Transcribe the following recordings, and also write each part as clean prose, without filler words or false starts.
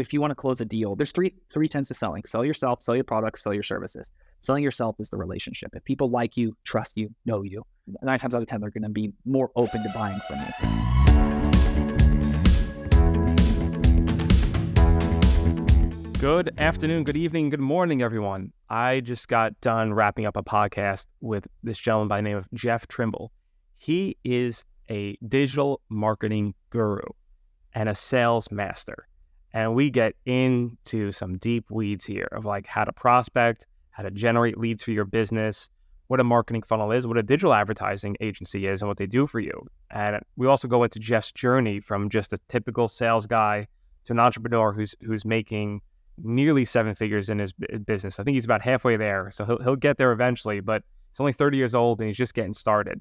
if you want to close a deal, there's three tenets to selling. Sell yourself, sell your products, sell your services. Selling yourself is the relationship. If people like you, trust you, know you, 9 times out of 10, they're going to be more open to buying from you. Good afternoon, good evening, good morning, everyone. I just got done wrapping up a podcast with this gentleman by the name of Jeff Trimble. He is a digital marketing guru and a sales master. And we get into some deep weeds here of like how to prospect, how to generate leads for your business, what a marketing funnel is, what a digital advertising agency is, and what they do for you. And we also go into Jeff's journey from just a typical sales guy to an entrepreneur who's making nearly 7 figures in his business. I think he's about halfway there, so he'll get there eventually, but he's only 30 years old and he's just getting started.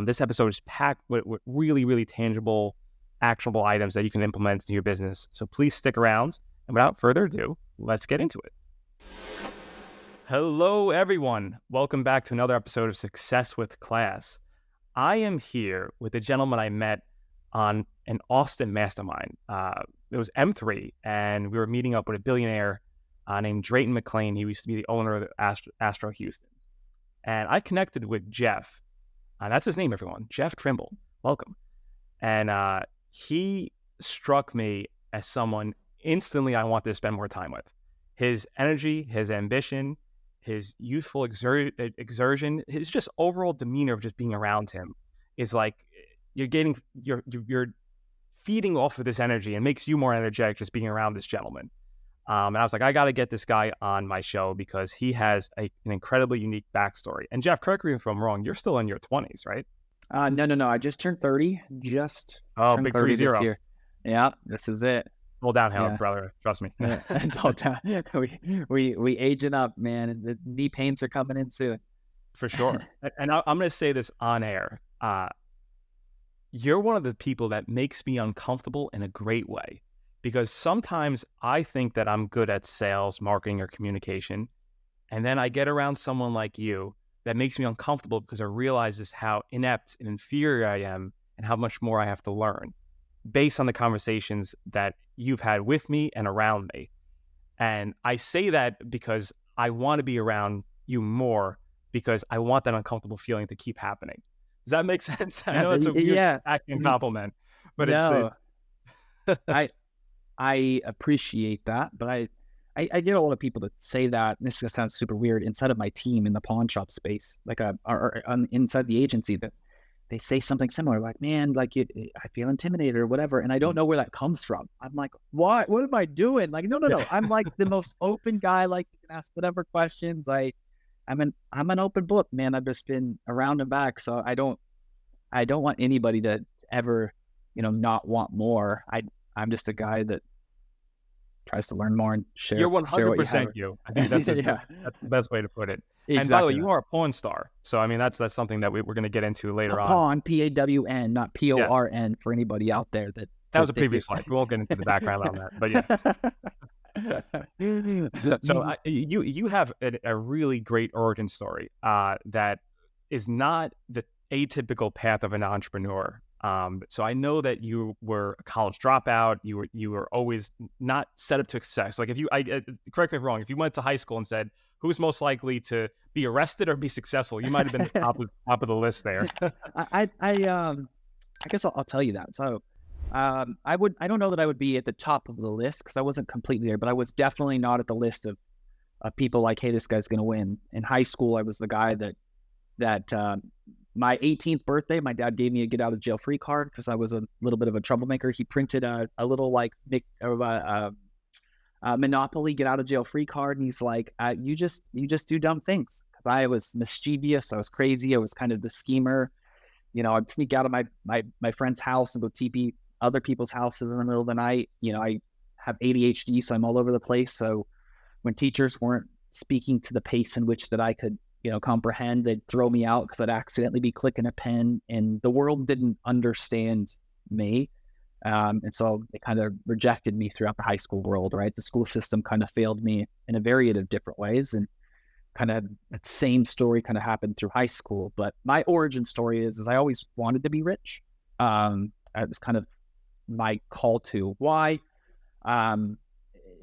This episode is packed with really, really tangible, actionable items that you can implement into your business. So please stick around. And without further ado, let's get into it. Hello, everyone. Welcome back to another episode of Success with Class. I am here with a gentleman I met on an Austin mastermind. It was M3, and we were meeting up with a billionaire named Drayton McLean. He used to be the owner of the Astro Houstons. And I connected with Jeff. That's his name, everyone. Jeff Trimble. Welcome. And he struck me as someone instantly I wanted to spend more time with. His energy, his ambition, his youthful exertion, his just overall demeanor of just being around him is like you're feeding off of this energy and makes you more energetic just being around this gentleman. And I was like, I got to get this guy on my show because he has an incredibly unique backstory. And Jeff, correct me if I'm wrong, you're still in your 20s, right? No. I just turned 30. Big 30 this year. Yeah, this is it. All downhill, brother. Trust me. It's all down. We aging up, man. And the knee pains are coming in soon. For sure. And I'm going to say this on air. You're one of the people that makes me uncomfortable in a great way, because sometimes I think that I'm good at sales, marketing, or communication. And then I get around someone like you that makes me uncomfortable because I realize just how inept and inferior I am and how much more I have to learn based on the conversations that you've had with me and around me. And I say that because I want to be around you more because I want that uncomfortable feeling to keep happening. Does that make sense? I know it's a weird acting compliment, but no. I appreciate that, but I get a lot of people that say that, and this is gonna sound super weird, inside of my team in the pawn shop space, like or inside the agency, that they say something similar, like, man, like I feel intimidated or whatever, and I don't know where that comes from. I'm like, what am I doing? Like, no. I'm like the most open guy. Like, you can ask whatever questions. I'm an open book, man. I've just been around and back, so I don't want anybody to ever, not want more. I'm just a guy that tries to learn more and share. You're 100% you. I think that's that's the best way to put it. Exactly. And by the way, you are a porn star. So, I mean, that's something that we're going to get into later on. Pawn, P-A-W-N, not P-O-R-N for anybody out there. That was a previous slide. We won't get into the background on that, but yeah. So you have a really great origin story that is not the atypical path of an entrepreneur. So I know that you were a college dropout. You were always not set up to success. Like correct me if I'm wrong, if you went to high school and said, who's most likely to be arrested or be successful, you might have been the top of the list there. I guess I'll tell you that. So I don't know that I would be at the top of the list because I wasn't completely there, but I was definitely not at the list of people like, hey, this guy's going to win. In high school, I was the guy that my 18th birthday, my dad gave me a get out of jail free card because I was a little bit of a troublemaker. He printed a little Monopoly get out of jail free card, and he's like, you just do dumb things. Because I was mischievous, I was crazy, I was kind of the schemer. I'd sneak out of my friend's house and go TP other people's houses in the middle of the night. I have ADHD, so I'm all over the place. So when teachers weren't speaking to the pace in which that I could comprehend, they'd throw me out because I'd accidentally be clicking a pen, and the world didn't understand me. And so they kind of rejected me throughout the high school world, right? The school system kind of failed me in a variety of different ways, and kind of that same story kind of happened through high school. But my origin story is I always wanted to be rich. It was kind of my call to why.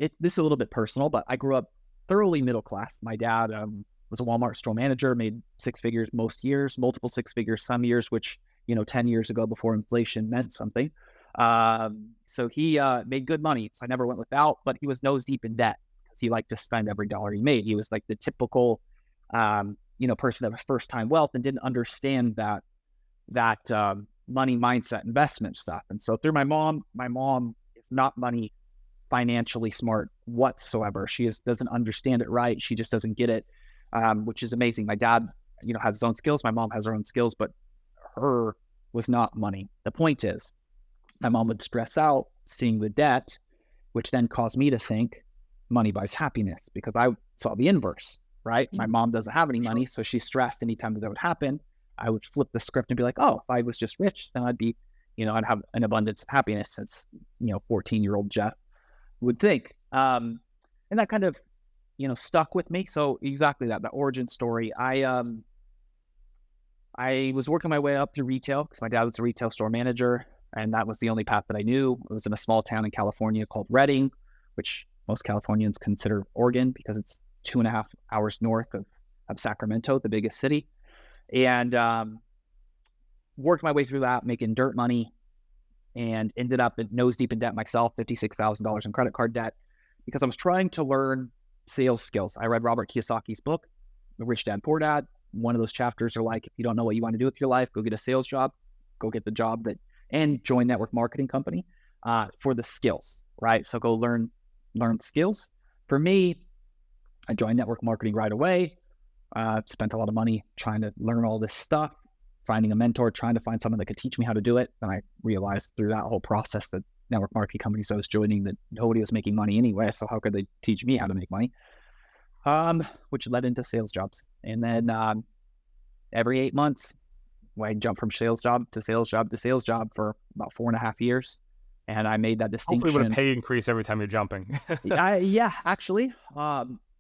this is a little bit personal, but I grew up thoroughly middle class. My dad was a Walmart store manager, made six figures most years, multiple six figures some years, which, 10 years ago before inflation meant something. So he made good money. So I never went without, but he was nose deep in debt because he liked to spend every dollar he made. He was like the typical, person that was first time wealth and didn't understand that money mindset investment stuff. And so through my mom is not money financially smart whatsoever. She doesn't understand it right. She just doesn't get it, which is amazing. My dad, has his own skills. My mom has her own skills, but her was not money. The point is, my mom would stress out seeing the debt, which then caused me to think money buys happiness, because I saw the inverse, right? My mom doesn't have any money, so she's stressed anytime that would happen. I would flip the script and be like, oh, if I was just rich, then I'd be, I'd have an abundance of happiness, as, 14-year-old Jeff would think. And that kind of, stuck with me. So exactly that, the origin story. I was working my way up through retail because my dad was a retail store manager, and that was the only path that I knew. It was in a small town in California called Redding, which most Californians consider Oregon because it's 2.5 hours north of Sacramento, the biggest city. And worked my way through that, making dirt money, and ended up nose deep in debt myself, $56,000 in credit card debt, because I was trying to learn sales skills. I read Robert Kiyosaki's book, The Rich Dad, Poor Dad. One of those chapters are like, if you don't know what you want to do with your life, go get a sales job, go get the job and join network marketing company for the skills, right? So go learn skills. For me, I joined network marketing right away. Spent a lot of money trying to learn all this stuff, finding a mentor, trying to find someone that could teach me how to do it. And I realized through that whole process that network marketing companies I was joining, that nobody was making money anyway. So how could they teach me how to make money? Which led into sales jobs. And then every 8 months, I jumped from sales job to sales job to sales job for about 4.5 years. And I made that distinction. Hopefully with a pay increase every time you're jumping. Yeah, actually.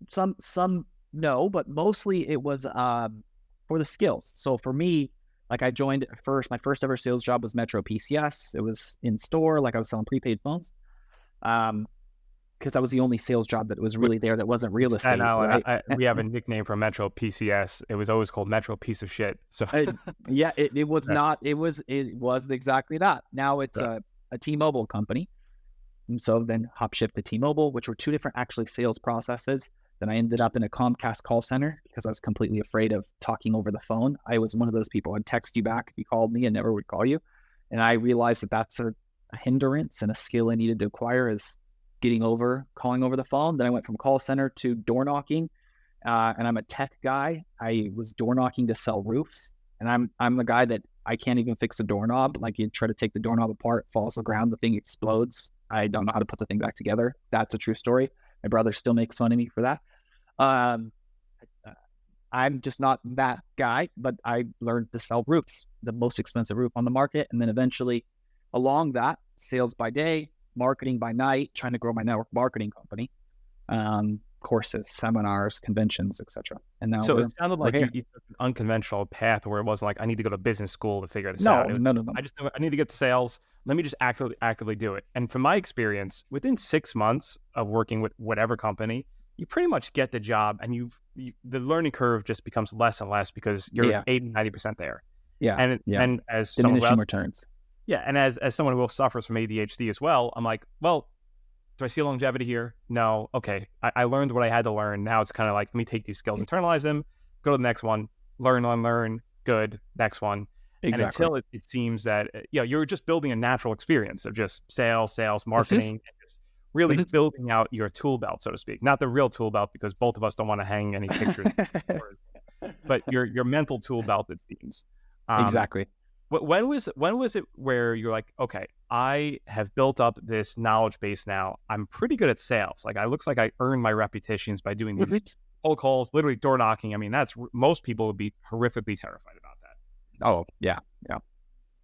Some no, but mostly it was for the skills. So for me, like I joined my first ever sales job was Metro PCS. It was in store, like I was selling prepaid phones. Because that was the only sales job that was really there that wasn't real estate. Right? We have a nickname for Metro PCS. It was always called Metro Piece of Shit. So yeah, it was not. It was exactly that. Now it's a T-Mobile company. And so then hop shift to T-Mobile, which were two different actually sales processes. Then I ended up in a Comcast call center because I was completely afraid of talking over the phone. I was one of those people. I'd text you back if you called me and never would call you. And I realized that that's a hindrance and a skill I needed to acquire, is calling over the phone. Then I went from call center to door knocking, and I'm a tech guy. I was door knocking to sell roofs, and I'm the guy that I can't even fix a doorknob. Like, you try to take the doorknob apart, falls on the ground, the thing explodes. I don't know how to put the thing back together. That's a true story. My brother still makes fun of me for that. I'm just not that guy, but I learned to sell roofs, the most expensive roof on the market, and then eventually along that, sales by day, marketing by night, trying to grow my network marketing company, courses, seminars, conventions, etc. And now, so it sounded like you took an unconventional path where it wasn't like, I need to go to business school to figure this out. No. I need to get to sales. Let me just actively do it. And from my experience, within 6 months of working with whatever company, you pretty much get the job, and the learning curve just becomes less and less because you're 80-90% there. Yeah. And as diminishing returns. Yeah, and as someone who suffers from ADHD as well, I'm like, well, do I see longevity here? No. Okay, I learned what I had to learn. Now it's kind of like, let me take these skills, internalize them, go to the next one, learn, good, next one. Exactly. And until it seems that you're just building a natural experience of just sales, marketing, and just really building out your tool belt, so to speak. Not the real tool belt, because both of us don't want to hang any pictures, but your mental tool belt, it seems. Exactly. When was it where you're like, okay, I have built up this knowledge base now. I'm pretty good at sales. Like, it looks like I earned my reputations by doing these cold calls, literally door knocking. I mean, most people would be horrifically terrified about that. Oh, yeah.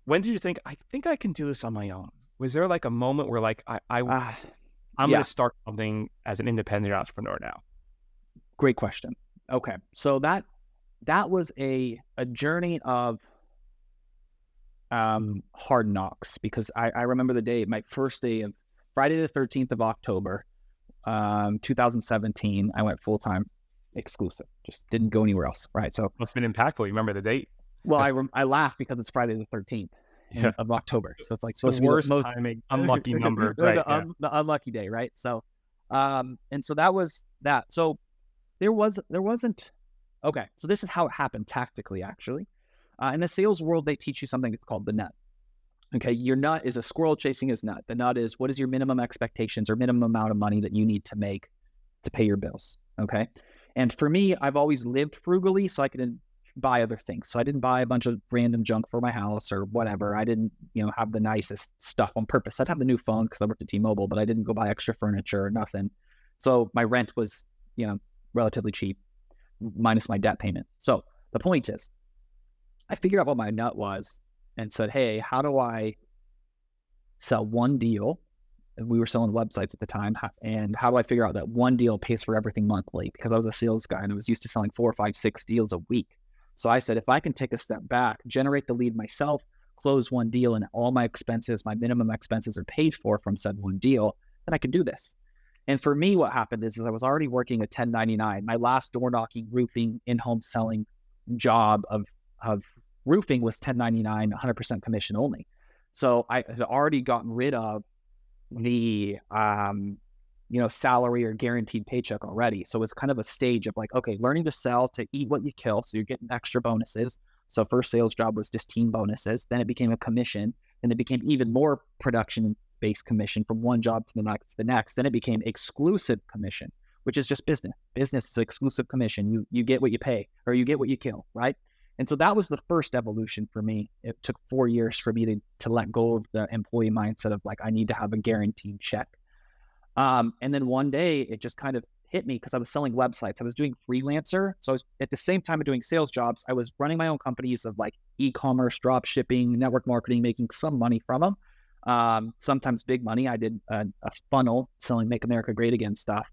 When did you think, I think I can do this on my own? Was there like a moment where like, I'm going to start something as an independent entrepreneur now? Great question. Okay. So that was a journey of hard knocks, because I remember the day, my first day of Friday the 13th of October, 2017, I went full-time exclusive, just didn't go anywhere else. Right. So Must have been impactful. You remember the date? well, I laugh because it's Friday the 13th Yeah. of October. So it's like The supposed to be the worst most timing, unlucky number. the, Right. the, the unlucky day. Right. So, and so that was that. So there wasn't, okay. So this is how it happened tactically, actually. In the sales world, they teach you something that's called the nut. Okay, your nut is a squirrel chasing his nut. The nut is, what is your minimum expectations or minimum amount of money that you need to make to pay your bills? Okay, and for me, I've always lived frugally, so I could buy other things. So I didn't buy a bunch of random junk for my house or whatever. I didn't, have the nicest stuff on purpose. I'd have the new phone because I worked at T-Mobile, but I didn't go buy extra furniture or nothing. So my rent was, relatively cheap, minus my debt payments. So the point is, I figured out what my nut was and said, hey, how do I sell one deal? And we were selling websites at the time. And how do I figure out that one deal pays for everything monthly? Because I was a sales guy and I was used to selling 4, 5, 6 deals a week. So I said, if I can take a step back, generate the lead myself, close one deal, and all my expenses, my minimum expenses are paid for from said one deal, then I can do this. And for me, what happened is I was already working a 1099. My last door knocking, roofing, in-home selling job of roofing was 1099, 100% commission only. So I had already gotten rid of the, salary or guaranteed paycheck already. So it was kind of a stage of like, okay, learning to sell, to eat what you kill. So you're getting extra bonuses. So first sales job was just team bonuses. Then it became a commission. And it became even more production-based commission from one job to the next. Then it became exclusive commission, which is just business. Business is exclusive commission. You get what you pay, or you get what you kill, right? And so that was the first evolution for me. It took 4 years for me to let go of the employee mindset of like, I need to have a guaranteed check. And then one day it just kind of hit me because I was selling websites. I was doing freelancer. So I was, at the same time of doing sales jobs, I was running my own companies of like e-commerce, drop shipping, network marketing, making some money from them. Sometimes big money. I did a funnel selling Make America Great Again stuff,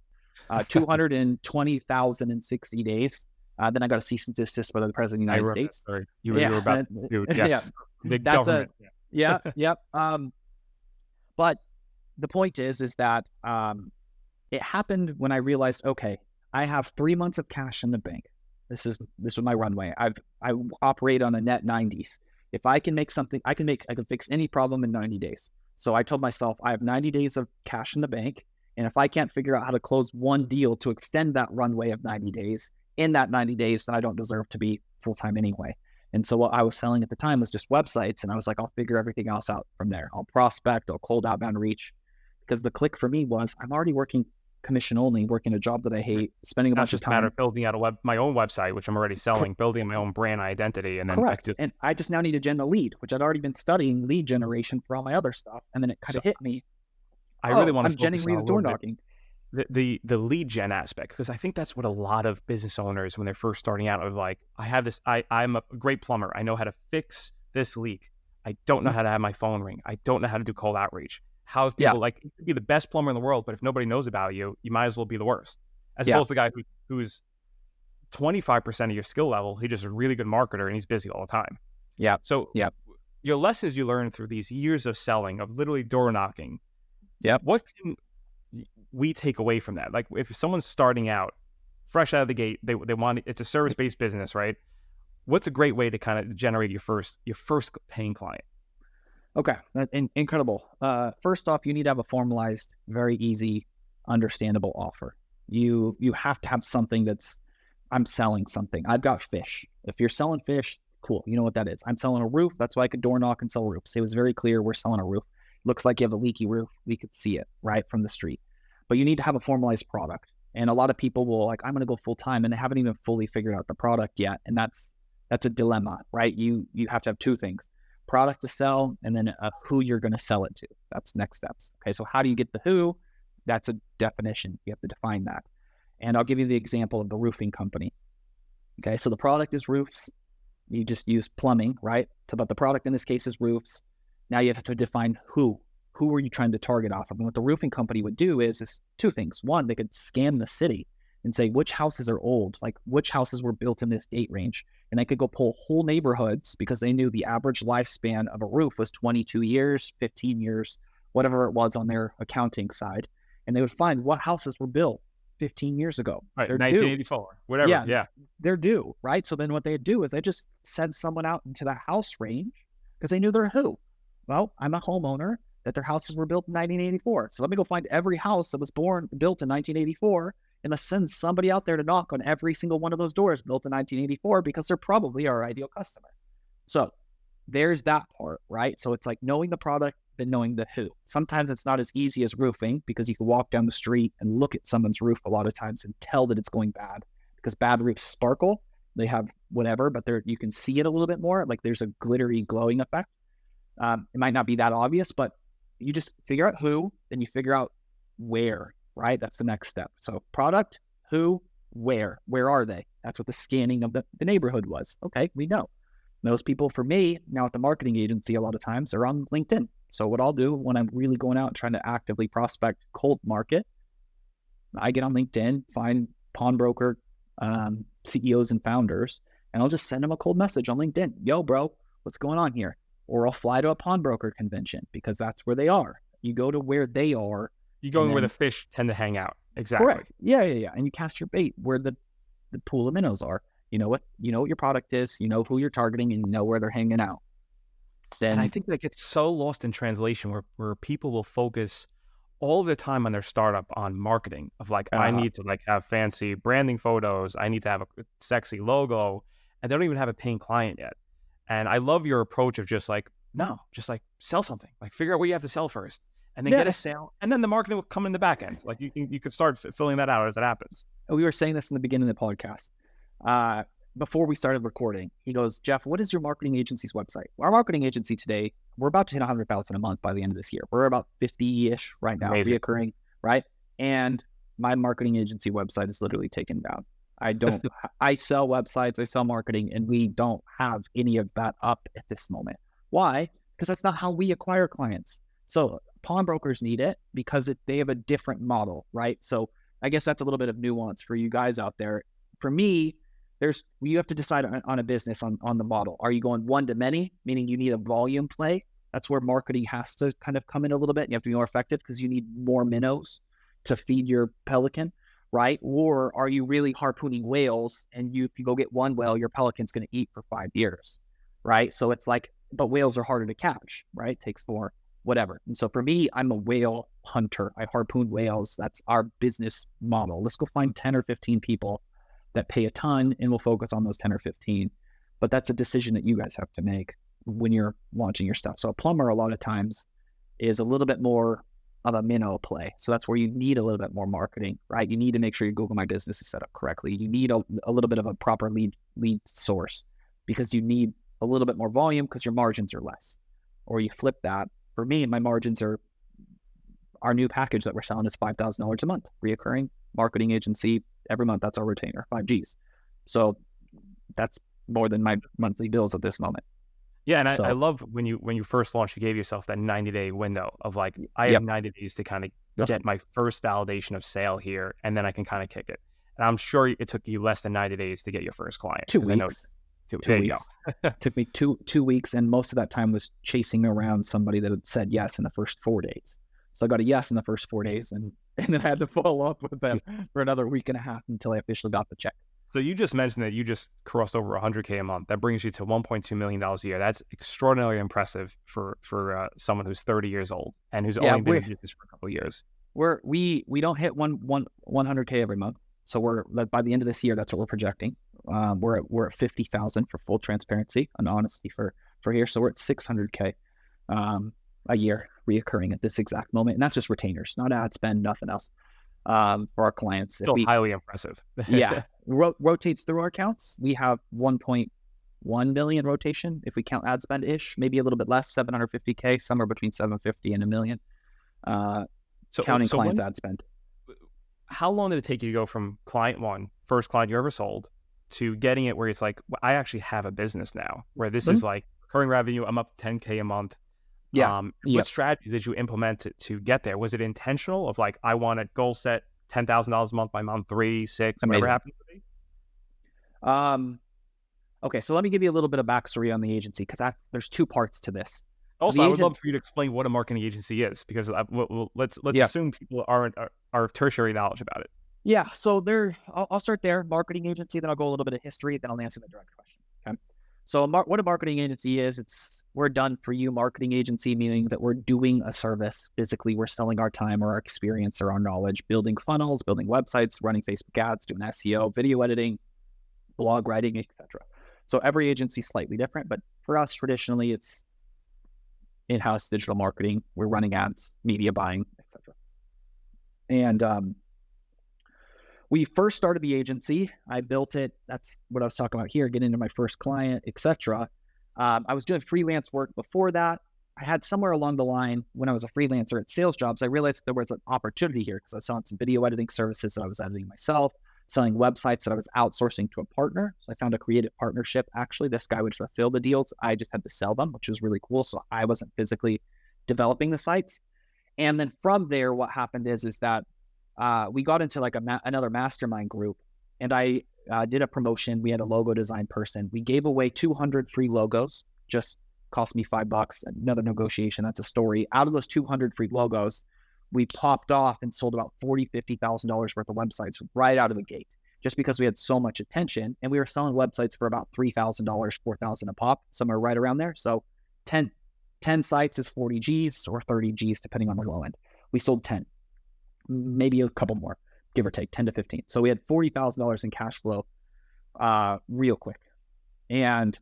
220,000 in 60 days. Then I got a cease and desist by the president of the United States. Sorry, you were about to, yes, yeah, big government. Yep. But the point is that it happened when I realized, okay, I have 3 months of cash in the bank. This was my runway. I operate on a net 90s. If I can make something, I can fix any problem in 90 days. So I told myself I have 90 days of cash in the bank, and if I can't figure out how to close one deal to extend that runway of 90 days, in that 90 days, then I don't deserve to be full-time anyway. And so what I was selling at the time was just websites. And I was like, I'll figure everything else out from there. I'll prospect, I'll cold outbound reach. Because the click for me was, I'm already working commission only, working a job that I hate, spending a bunch of time. Matter of building out my own website, which I'm already selling, building my own brand identity. And then correct. And I just now need to gen a lead, which I'd already been studying lead generation for all my other stuff. And then it kind of hit me. I really want to I'm genning leads door knocking. The lead gen aspect, because I think that's what a lot of business owners, when they're first starting out, are like, I have this, I'm a great plumber. I know how to fix this leak. I don't know how to have my phone ring. I don't know how to do cold outreach. How if people like, you could be the best plumber in the world, but if nobody knows about you, you might as well be the worst. As opposed to the guy who's 25% of your skill level, he's just a really good marketer and he's busy all the time. Yeah. So your lessons you learned through these years of selling, of literally door knocking. Yeah. What can we take away from that? Like if someone's starting out fresh out of the gate, they want, it's a service-based business, right? What's a great way to kind of generate your first paying client? Okay. Incredible. First off, you need to have a formalized, very easy, understandable offer. You have to have something I'm selling something. I've got fish. If you're selling fish, cool. You know what that is. I'm selling a roof. That's why I could door knock and sell roofs. It was very clear we're selling a roof. Looks like you have a leaky roof. We could see it right from the street. But you need to have a formalized product. And a lot of people will like, I'm going to go full time, and they haven't even fully figured out the product yet. And that's a dilemma, right? You have to have two things: product to sell, and then who you're going to sell it to. That's next steps. Okay, so how do you get the who? That's a definition. You have to define that. And I'll give you the example of the roofing company. Okay, so the product is roofs. You just use plumbing, right? So, but the product in this case is roofs. Now you have to define who. Who are you trying to target off of? And what the roofing company would do is two things. One, they could scan the city and say which houses are old, like which houses were built in this date range. And they could go pull whole neighborhoods because they knew the average lifespan of a roof was 22 years, 15 years, whatever it was on their accounting side. and they would find what houses were built 15 years ago. Right, They're 1984, whatever. Yeah. They're due, right? So then what they'd do is they just send someone out into that house range because they knew they're who. Well, I'm a homeowner that their houses were built in 1984. So let me go find every house that was built in 1984, and let's send somebody out there to knock on every single one of those doors built in 1984 because they're probably our ideal customer. So there's that part, right? So it's like knowing the product, then knowing the who. Sometimes it's not as easy as roofing because you can walk down the street and look at someone's roof a lot of times and tell that it's going bad, because bad roofs sparkle. They have whatever, but you can see it a little bit more. Like there's a glittery glowing effect. It might not be that obvious, but you just figure out who, then you figure out where, right? That's the next step. So product, who, where are they? That's what the scanning of the neighborhood was. Okay, we know. Those people, for me, now at the marketing agency, a lot of times are on LinkedIn. So what I'll do when I'm really going out and trying to actively prospect cold market, I get on LinkedIn, find pawnbroker CEOs and founders, and I'll just send them a cold message on LinkedIn. Yo, bro, what's going on here? Or I'll fly to a pawnbroker convention because that's where they are. You go to where they are. You're going where the fish tend to hang out. Exactly. Correct. Yeah. And you cast your bait where the pool of minnows are. You know what your product is, you know who you're targeting, and you know where they're hanging out. And I think that gets so lost in translation where people will focus all of the time on their startup on marketing of like, I need to like have fancy branding photos. I need to have a sexy logo, and they don't even have a paying client yet. And I love your approach of just like, no, just like sell something, like figure out what you have to sell first and then get a sale. And then the marketing will come in the back end. Like you could start filling that out as it happens. We were saying this in the beginning of the podcast. Before we started recording, he goes, Jeff, what is your marketing agency's website? Our marketing agency today, we're about to hit 100,000 a month by the end of this year. We're about 50-ish right now, reoccurring, right? And my marketing agency website is literally taken down. I sell websites, I sell marketing, and we don't have any of that up at this moment. Why? Because that's not how we acquire clients. So pawnbrokers need it because they have a different model, right? So I guess that's a little bit of nuance for you guys out there. For me, you have to decide on a business on the model. Are you going one to many, meaning you need a volume play? That's where marketing has to kind of come in a little bit. You have to be more effective because you need more minnows to feed your pelican, right? Or are you really harpooning whales, and if you go get one whale, your pelican's going to eat for 5 years, right? So it's like, but whales are harder to catch, right? Takes more, whatever. And so for me, I'm a whale hunter. I harpoon whales. That's our business model. Let's go find 10 or 15 people that pay a ton, and we'll focus on those 10 or 15. But that's a decision that you guys have to make when you're launching your stuff. So a plumber, a lot of times, is a little bit more of a minnow play. So that's where you need a little bit more marketing, right? You need to make sure your Google My Business is set up correctly. You need a little bit of a proper lead source because you need a little bit more volume because your margins are less. Or you flip that. For me, my margins are, our new package that we're selling is $5,000 a month, reoccurring marketing agency every month. That's our retainer, 5Gs. So that's more than my monthly bills at this moment. Yeah, and I love when you first launched, you gave yourself that 90-day window of like, I have 90 days to kind of get my first validation of sale here, and then I can kind of kick it. And I'm sure it took you less than 90 days to get your first client. 2 weeks. There you go. Took me two weeks, and most of that time was chasing around somebody that had said yes in the first 4 days. So I got a yes in the first 4 days, and then I had to follow up with them for another week and a half until I officially got the check. So you just mentioned that you just crossed over 100K a month. That brings you to $1.2 million a year. That's extraordinarily impressive for someone who's 30 years old and who's only been in business for a couple of years. We don't hit 100K every month. So we're by the end of this year, that's what we're projecting. We're at 50,000 for full transparency and honesty for here. So we're at 600K a year reoccurring at this exact moment, and that's just retainers, not ad spend, nothing else. For our clients, still highly impressive. Rotates through our accounts. We have 1.1 million rotation if we count ad spend ish, maybe a little bit less, 750K, somewhere between 750 and a million. Counting clients' ad spend. How long did it take you to go from client one, first client you ever sold, to getting it where it's like, well, I actually have a business now, where this is like recurring revenue, I'm up to 10K a month. What strategies did you implement to get there? Was it intentional of like, I want a goal set $10,000 a month by month 3, 6, whatever happens to be? Okay, so let me give you a little bit of backstory on the agency, because there's two parts to this. Also, I would love for you to explain what a marketing agency is, because let's assume people are tertiary knowledge about it. Yeah. So I'll start there. Marketing agency, then I'll go a little bit of history, then I'll answer the direct question. Okay. So what a marketing agency is, we're done for you marketing agency, meaning that we're doing a service. Physically, we're selling our time or our experience or our knowledge, building funnels, building websites, running Facebook ads, doing SEO, video editing, blog writing, etc. So every agency is slightly different, but for us, traditionally, it's in-house digital marketing. We're running ads, media buying, etc. And we first started the agency. I built it. That's what I was talking about here, getting into my first client, etc. I was doing freelance work before that. I had somewhere along the line when I was a freelancer at sales jobs, I realized there was an opportunity here because I was selling some video editing services that I was editing myself, selling websites that I was outsourcing to a partner. So I found a creative partnership. Actually, this guy would fulfill the deals. I just had to sell them, which was really cool. So I wasn't physically developing the sites. And then from there, what happened is that we got into like another mastermind group, and I did a promotion. We had a logo design person. We gave away 200 free logos, just cost me $5. Another negotiation. That's a story. Out of those 200 free logos, we popped off and sold about $50,000 worth of websites right out of the gate, just because we had so much attention, and we were selling websites for about $3,000, $4,000 a pop, somewhere right around there. So 10 sites is 40 G's or 30 G's, depending on the low end. We sold 10. Maybe a couple more, give or take 10 to 15. So we had $40,000 in cash flow real quick. And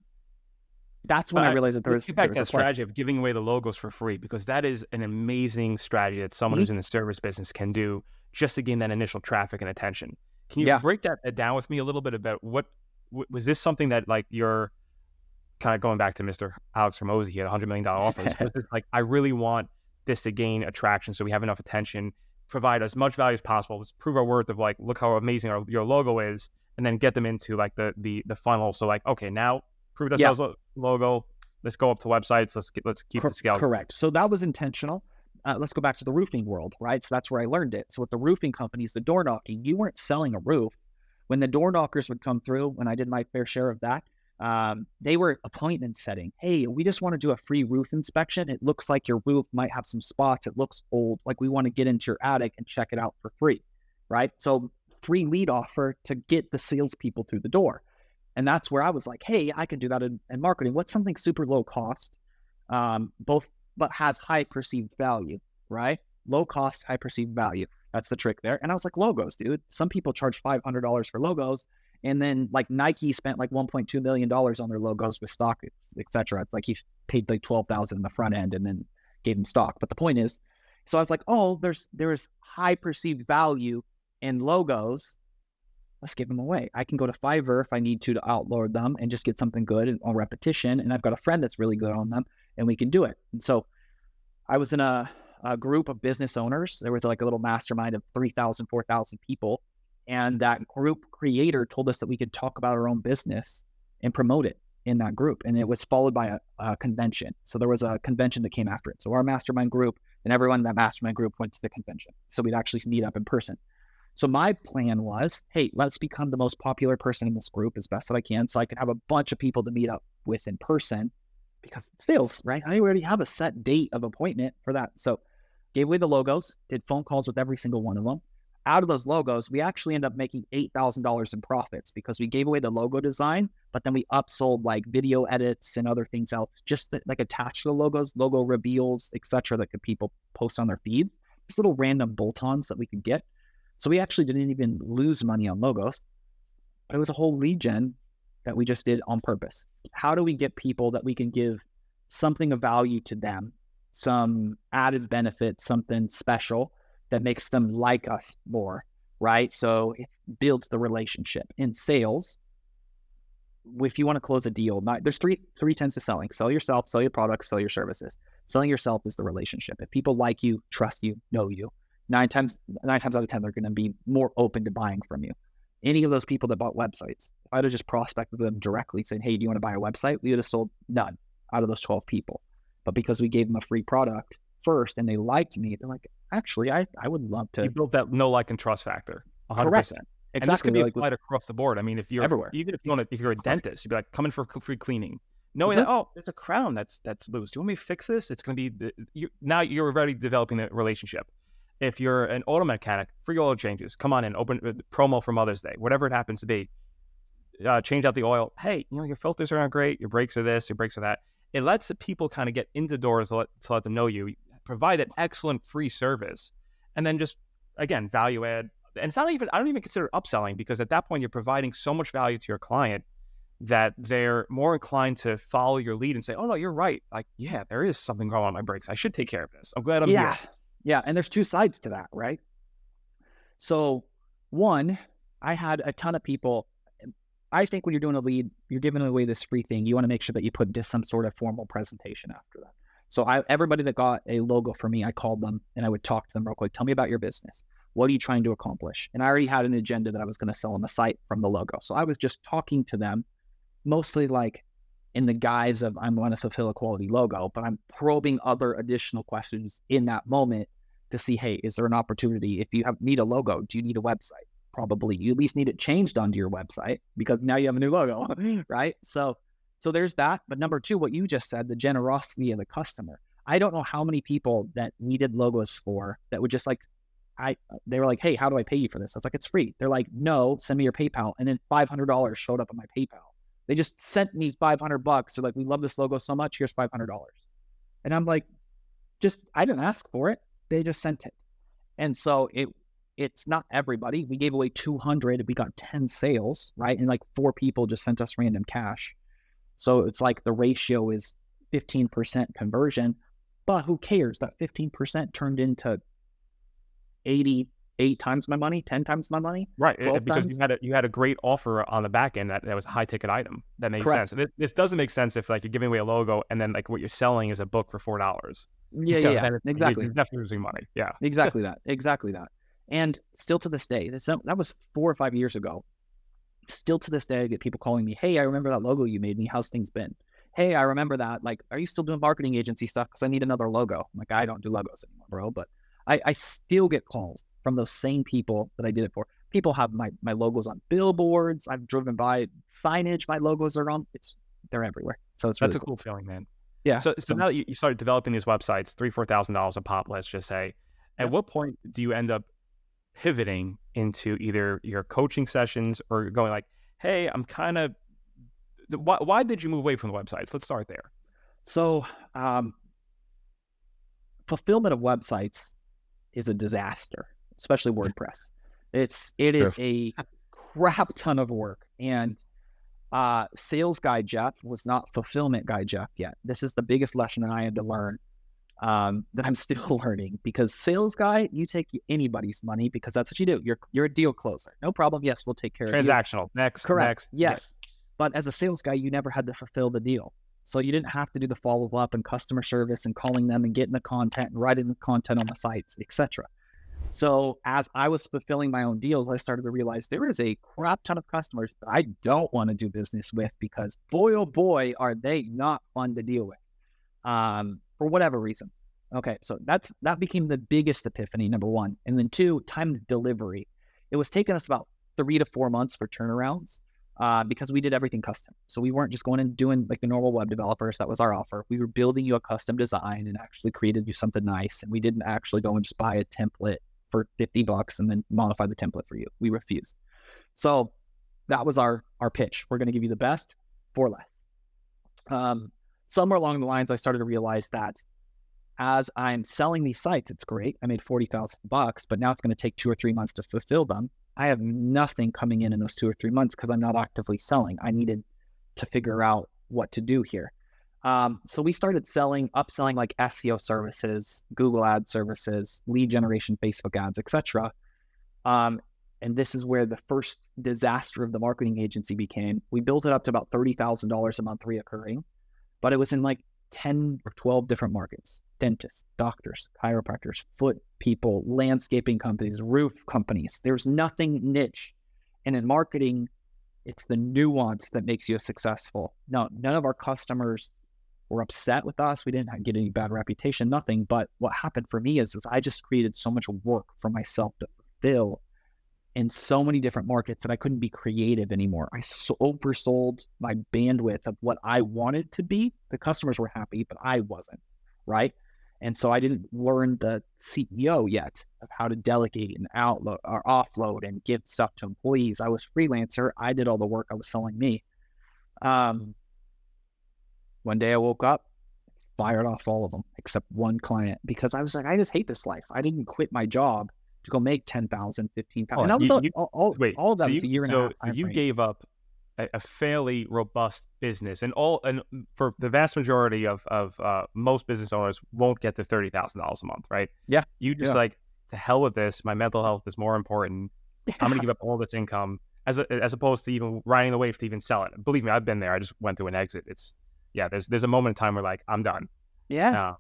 that's when I realized that let's get back to that strategy of giving away the logos for free, because that is an amazing strategy that someone who's in the service business can do just to gain that initial traffic and attention. Can you break that down with me a little bit about what was this something that, like, you're kind of going back to Mr. Alex Ramosi, he had $100 million offers. Like, I really want this to gain attraction so we have enough attention, provide as much value as possible. Let's prove our worth of, like, look how amazing your logo is, and then get them into like the funnel. So like, okay, now prove that sales logo. Let's go up to websites. Let's keep the scale. Correct. So that was intentional. Let's go back to the roofing world, right? So that's where I learned it. So with the roofing companies, the door knocking, you weren't selling a roof. When the door knockers would come through, when I did my fair share of that, they were appointment setting. Hey, we just want to do a free roof inspection. It looks like your roof might have some spots. It looks old. Like, we want to get into your attic and check it out for free, right? So free lead offer to get the salespeople through the door. And that's where I was like, hey, I can do that in marketing. What's something super low cost, but has high perceived value, right? Low cost, high perceived value. That's the trick there. And I was like, logos, dude. Some people charge $500 for logos. And then like Nike spent like $1.2 million on their logos with stock, et cetera. It's like he paid like $12,000 in the front end and then gave them stock. But the point is, so I was like, oh, there's high perceived value in logos. Let's give them away. I can go to Fiverr if I need to outload them and just get something good and on repetition. And I've got a friend that's really good on them, and we can do it. And so I was in a group of business owners. There was like a little mastermind of 3,000, 4,000 people. And that group creator told us that we could talk about our own business and promote it in that group. And it was followed by a convention. So there was a convention that came after it. So our mastermind group and everyone in that mastermind group went to the convention. So we'd actually meet up in person. So my plan was, hey, let's become the most popular person in this group as best that I can, so I can have a bunch of people to meet up with in person, because it's sales, right? I already have a set date of appointment for that. So gave away the logos, did phone calls with every single one of them. Out of those logos, we actually ended up making $8,000 in profits, because we gave away the logo design, but then we upsold like video edits and other things else, just like attached to the logos, logo reveals, etc., that could people post on their feeds, just little random bolt-ons that we could get. So we actually didn't even lose money on logos, but it was a whole lead gen that we just did on purpose. How do we get people that we can give something of value to them, some added benefit, something special that makes them like us more, right? So it builds the relationship. In sales, if you want to close a deal, there's three tenets to selling. Sell yourself, sell your products, sell your services. Selling yourself is the relationship. If people like you, trust you, know you, nine times out of 10, they're going to be more open to buying from you. Any of those people that bought websites, if I'd have just prospected them directly saying, hey, do you want to buy a website? We would have sold none out of those 12 people. But because we gave them a free product first and they liked me, they're like, actually, I would love to. You built that know, like, and trust factor. 100%. Correct. Exactly. And this can be applied across the board. I mean, if you're everywhere, even if you're a dentist, you'd be like, come in for free cleaning. knowing that, oh, there's a crown that's loose. Do you want me to fix this? It's going to be now you're already developing a relationship. If you're an auto mechanic, free oil changes. Come on in, open promo for Mother's Day, whatever it happens to be. Change out the oil. Hey, your filters aren't great. Your brakes are this. Your brakes are that. It lets people kind of get into doors to let them know you. Provide an excellent free service, and then just again value add. And it's not even, I don't even consider upselling, because at that point you're providing so much value to your client that they're more inclined to follow your lead and say, oh no, you're right. Like, yeah, there is something wrong on my brakes. I should take care of this. I'm glad I'm here. Yeah. And there's two sides to that, right? So one, I had a ton of people. I think when you're doing a lead, you're giving away this free thing. You want to make sure that you put some sort of formal presentation after that. So everybody that got a logo for me, I called them and I would talk to them real quick. Tell me about your business. What are you trying to accomplish? And I already had an agenda that I was going to sell them a site from the logo. So I was just talking to them, mostly like in the guise of I'm going to fulfill a quality logo, but I'm probing other additional questions in that moment to see, hey, is there an opportunity? If you need a logo, do you need a website? Probably. You at least need it changed onto your website because now you have a new logo, right? So there's that. But number two, what you just said, the generosity of the customer. I don't know how many people that we did logos for that would just like, they were like, hey, how do I pay you for this? I was like, it's free. They're like, no, send me your PayPal. And then $500 showed up on my PayPal. They just sent me $500. They're like, we love this logo so much. Here's $500. And I'm like, I didn't ask for it. They just sent it. And so it's not everybody. We gave away 200. We got 10 sales, right? And like 4 people just sent us random cash. So it's like the ratio is 15% conversion, but who cares? That 15% turned into 88 times my money, 10 times my money. Right. Because you had a great offer on the back end that was a high ticket item. That makes sense. This doesn't make sense if like you're giving away a logo and then like what you're selling is a book for $4. Yeah. Exactly. You're definitely losing money. Yeah. Exactly that. And still to this day, that was 4 or 5 years ago. Still to this day, I get people calling me, hey, I remember that logo you made me. How's things been? Hey, I remember that. Like, are you still doing marketing agency stuff? Because I need another logo. I'm like, I don't do logos anymore, bro. But I still get calls from those same people that I did it for. People have my logos on billboards. I've driven by signage. My logos are on. They're everywhere. So it's really That's a cool feeling, man. Yeah. So now that you started developing these websites, $3,000-$4,000 a pop, let's just say. At what point do you end up pivoting into either your coaching sessions or going like, hey, I'm kind of, why did you move away from the websites? Let's start there. So fulfillment of websites is a disaster, especially WordPress. It is a crap ton of work. And sales guy Jeff was not fulfillment guy Jeff yet. This is the biggest lesson that I had to learn. That I'm still learning, because sales guy, you take anybody's money because that's what you do. You're a deal closer. No problem. Yes, we'll take care of you. Transactional. Next. Correct. Yes. But as a sales guy, you never had to fulfill the deal. So you didn't have to do the follow-up and customer service and calling them and getting the content and writing the content on the sites, etc. So as I was fulfilling my own deals, I started to realize there is a crap ton of customers that I don't want to do business with because boy, oh boy, are they not fun to deal with. For whatever reason. Okay, so that became the biggest epiphany, number one. And then 2, time delivery. It was taking us about 3 to 4 months for turnarounds because we did everything custom. So we weren't just going and doing like the normal web developers. That was our offer. We were building you a custom design and actually created you something nice. And we didn't actually go and just buy a template for $50 and then modify the template for you. We refused. So that was our pitch. We're going to give you the best for less. Somewhere along the lines, I started to realize that as I'm selling these sites, it's great. I made $40,000, but now it's going to take 2 or 3 months to fulfill them. I have nothing coming in those 2 or 3 months because I'm not actively selling. I needed to figure out what to do here. So we started upselling like SEO services, Google ad services, lead generation, Facebook ads, etc. And this is where the first disaster of the marketing agency became. We built it up to about $30,000 a month reoccurring. But it was in like 10 or 12 different markets: dentists, doctors, chiropractors, foot people, landscaping companies, roof companies. There's nothing niche. And in marketing, it's the nuance that makes you successful. No, none of our customers were upset with us. We didn't get any bad reputation, nothing. But what happened for me is I just created so much work for myself to fulfill in so many different markets that I couldn't be creative anymore. I oversold my bandwidth of what I wanted to be. The customers were happy, but I wasn't, right? And so I didn't learn the CEO yet of how to delegate and outload or offload and give stuff to employees. I was freelancer. I did all the work. I was selling me. One day I woke up, fired off all of them except one client because I was like, I just hate this life. I didn't quit my job to go make 10,000, 15,000. And that was all of that was a year and a half. So you gave up a fairly robust business, and for the vast majority of most business owners won't get to $30,000 a month, right? Yeah. You just like, to hell with this. My mental health is more important. I'm going to give up all this income as opposed to even riding the wave to even sell it. Believe me, I've been there. I just went through an exit. There's a moment in time where like, I'm done. Yeah.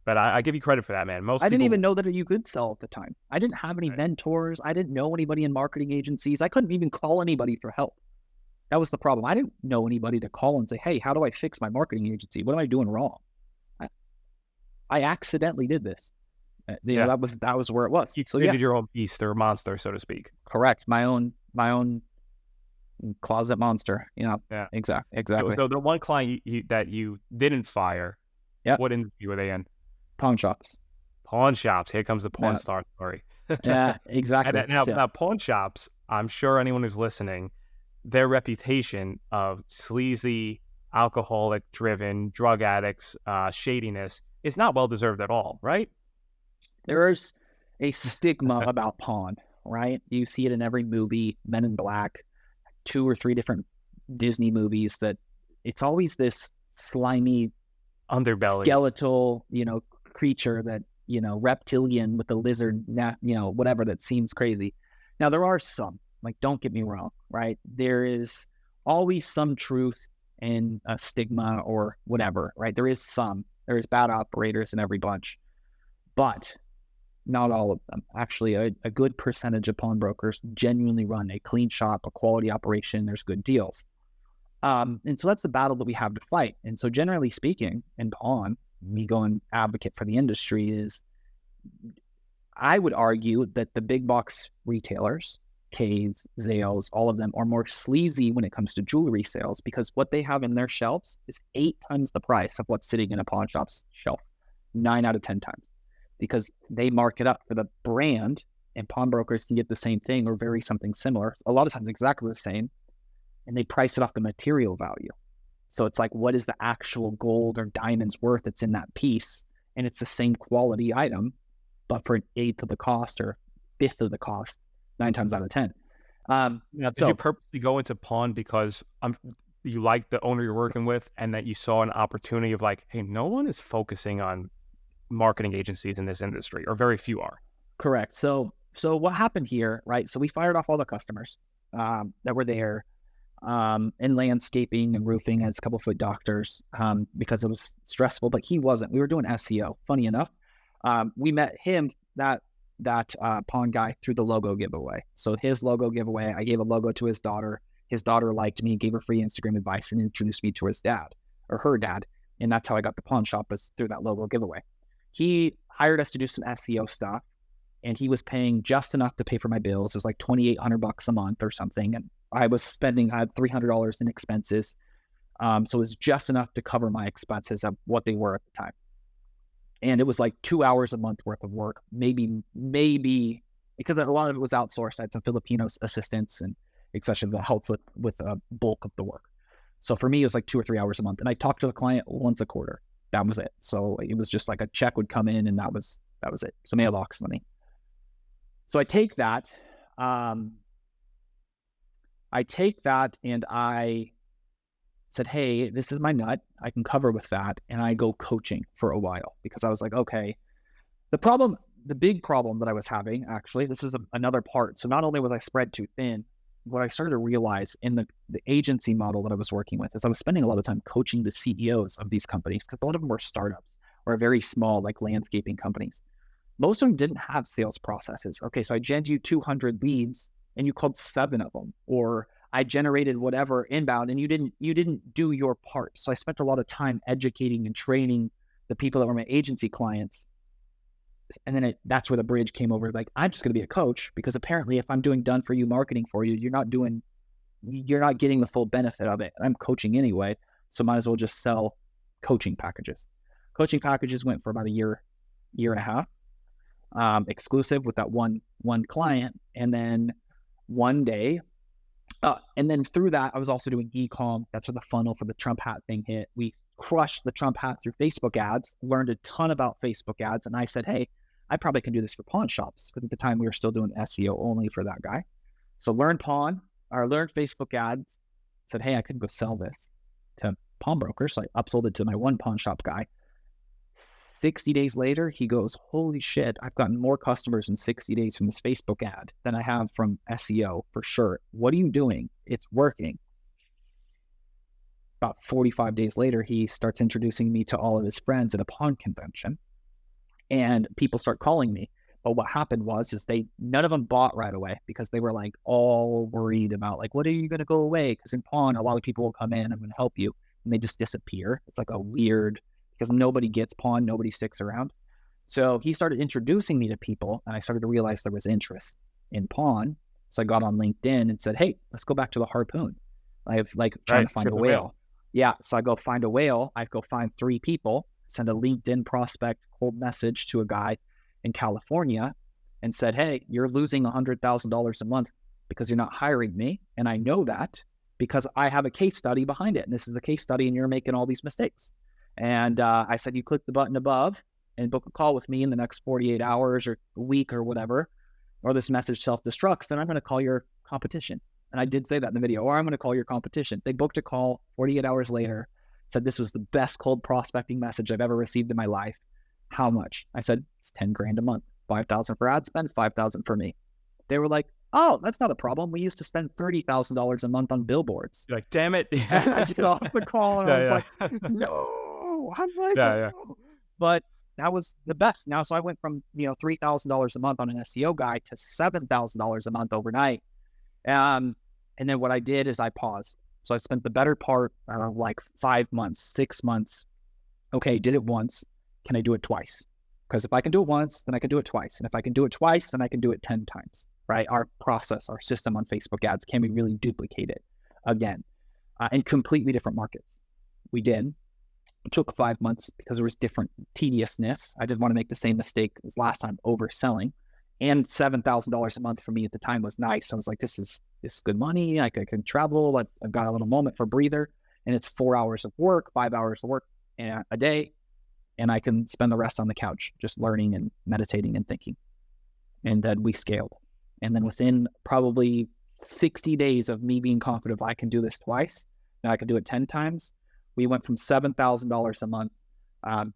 But I give you credit for that, man. I didn't even know that you could sell at the time. I didn't have any mentors. I didn't know anybody in marketing agencies. I couldn't even call anybody for help. That was the problem. I didn't know anybody to call and say, hey, how do I fix my marketing agency? What am I doing wrong? I accidentally did this. That was where it was. You created your own beast or monster, so to speak. Correct. My own closet monster. Yeah. Exactly. So the one client that you didn't fire, what industry were they in? Pawn shops. Here comes the porn star story. Yeah, exactly. Now, pawn shops, I'm sure anyone who's listening, their reputation of sleazy, alcoholic-driven, drug addicts, shadiness is not well-deserved at all, right? There's a stigma about pawn, right? You see it in every movie, Men in Black, 2 or 3 different Disney movies, that it's always this slimy underbelly, skeletal, creature that, reptilian with the lizard, whatever, that seems crazy. Now, there are some, like, don't get me wrong, right? There is always some truth in a stigma or whatever, right? There is bad operators in every bunch, but not all of them. Actually, a good percentage of pawnbrokers genuinely run a clean shop, a quality operation. There's good deals. And so that's the battle that we have to fight. And so generally speaking, in pawn, me going advocate for the industry is, I would argue that the big box retailers, K's, Zales, all of them are more sleazy when it comes to jewelry sales, because what they have in their shelves is 8 times the price of what's sitting in a pawn shop's shelf, 9 out of 10 times, because they mark it up for the brand, and pawnbrokers can get the same thing or very something similar, a lot of times exactly the same, and they price it off the material value. So it's like, what is the actual gold or diamonds worth that's in that piece? And it's the same quality item, but for an 1/8 of the cost or 1/5 of the cost, 9 times out of 10. Now, did you purposely go into pawn because you like the owner you're working with, and that you saw an opportunity of like, hey, no one is focusing on marketing agencies in this industry, or very few are? Correct. So what happened here, right? So we fired off all the customers that were there in landscaping and roofing as couple foot doctors because it was stressful, but he wasn't. We were doing SEO. Funny enough, we met him, that pawn guy, through the logo giveaway. So his logo giveaway, I gave a logo to his daughter. His daughter liked me, gave her free Instagram advice, and introduced me to his dad, or her dad. And that's how I got the pawn shop, was through that logo giveaway. He hired us to do some SEO stuff, and he was paying just enough to pay for my bills. It was like $2,800 a month or something. And I had $300 in expenses. So it was just enough to cover my expenses of what they were at the time. And it was like 2 hours a month worth of work, maybe, because a lot of it was outsourced. I had some Filipino assistants and etc. that helped with a bulk of the work. So for me, it was like 2 or 3 hours a month. And I talked to the client once a quarter. That was it. So it was just like a check would come in, and that was it. So mailbox money. So I take that and I said, hey, this is my nut. I can cover with that. And I go coaching for a while, because I was like, okay, the big problem that I was having, actually, this is another part. So not only was I spread too thin, what I started to realize in the agency model that I was working with is I was spending a lot of time coaching the CEOs of these companies, because a lot of them were startups or very small, like landscaping companies. Most of them didn't have sales processes. Okay, so I generated you 200 leads and you called 7 of them, or I generated whatever inbound and you didn't do your part. So I spent a lot of time educating and training the people that were my agency clients And then that's where the bridge came over. Like, I'm just going to be a coach, because apparently if I'm doing done for you marketing for you, you're not getting the full benefit of it. I'm coaching anyway. So might as well just sell coaching packages. Coaching packages went for about a year and a half, exclusive with that one client. And then one day, and then through that, I was also doing e-com. That's where the funnel for the Trump hat thing hit. We crushed the Trump hat through Facebook ads, learned a ton about Facebook ads. And I said, hey, I probably can do this for pawn shops, because at the time we were still doing SEO only for that guy. So learned Facebook ads, said, hey, I could go sell this to pawnbrokers. So I upsold it to my one pawn shop guy. 60 days later, he goes, holy shit, I've gotten more customers in 60 days from this Facebook ad than I have from SEO for sure. What are you doing? It's working. About 45 days later, he starts introducing me to all of his friends at a pawn convention, and people start calling me. But what happened was none of them bought right away, because they were like all worried about like, what are you going to go away? Because in pawn, a lot of people will come in, I'm going to help you, and they just disappear. It's like a weird, because nobody gets pawn, nobody sticks around. So he started introducing me to people, and I started to realize there was interest in pawn. So I got on LinkedIn and said, hey, let's go back to the harpoon. I have like trying to find a whale. Yeah. So I go find a whale. I go find 3 people, send a LinkedIn prospect cold message to a guy in California and said, hey, you're losing $100,000 a month because you're not hiring me. And I know that because I have a case study behind it. And this is the case study, and you're making all these mistakes. And I said, you click the button above and book a call with me in the next 48 hours or a week or whatever, or this message self-destructs, then I'm going to call your competition. And I did say that in the video, or I'm going to call your competition. They booked a call 48 hours later, said this was the best cold prospecting message I've ever received in my life. How much? I said, it's 10 grand a month, 5,000 for ad spend, 5,000 for me. They were like, oh, that's not a problem. We used to spend $30,000 a month on billboards. You're like, damn it. I get off the call and I was like, no. I'm like, no. But that was the best. Now, so I went from, $3,000 a month on an SEO guy to $7,000 a month overnight. And then what I did is I paused. So I spent the better part of like 5 months, 6 months. Okay, did it once. Can I do it twice? Because if I can do it once, then I can do it twice. And if I can do it twice, then I can do it 10 times, right? Our process, our system on Facebook ads can be really duplicated again in completely different markets. We did. It took 5 months because there was different tediousness. I didn't want to make the same mistake as last time, overselling. And $7,000 a month for me at the time was nice. I was like, this is good money. I can travel. I've got a little moment for a breather. And it's 4 hours of work, 5 hours of work a day. And I can spend the rest on the couch, just learning and meditating and thinking. And then we scaled. And then within probably 60 days of me being confident, I can do this twice, now I can do it 10 times. We went from $7,000 a month,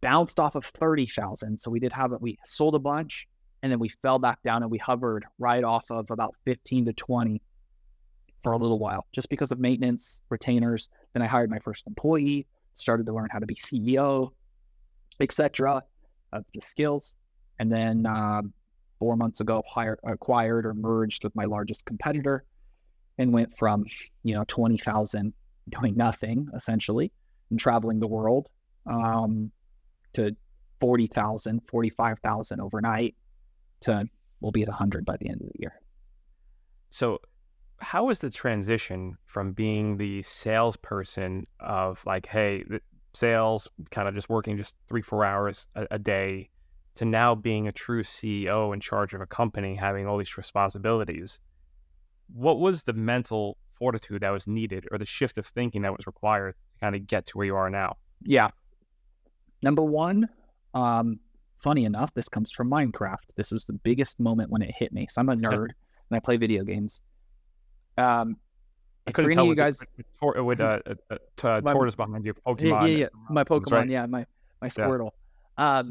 bounced off of 30,000. So we sold a bunch, and then we fell back down and we hovered right off of about 15 to 20 for a little while, just because of maintenance, retainers. Then I hired my first employee, started to learn how to be CEO, etc. The skills. And then 4 months ago, acquired or merged with my largest competitor, and went from 20,000 doing nothing essentially and traveling the world to 40,000, 45,000 overnight to we'll be at 100 by the end of the year. So how is the transition from being the salesperson of like, hey, sales, kind of just working just 3-4 hours a day, to now being a true CEO in charge of a company, having all these responsibilities? What was the mental fortitude that was needed, or the shift of thinking that was required to kind of get to where you are now? Yeah. Number one, funny enough, this comes from Minecraft. This was the biggest moment when it hit me. So I'm a nerd and I play video games. I couldn't tell you guys with tortoise behind you. Pokemon. Yeah. My Pokemon, right? Yeah, my Squirtle. Yeah.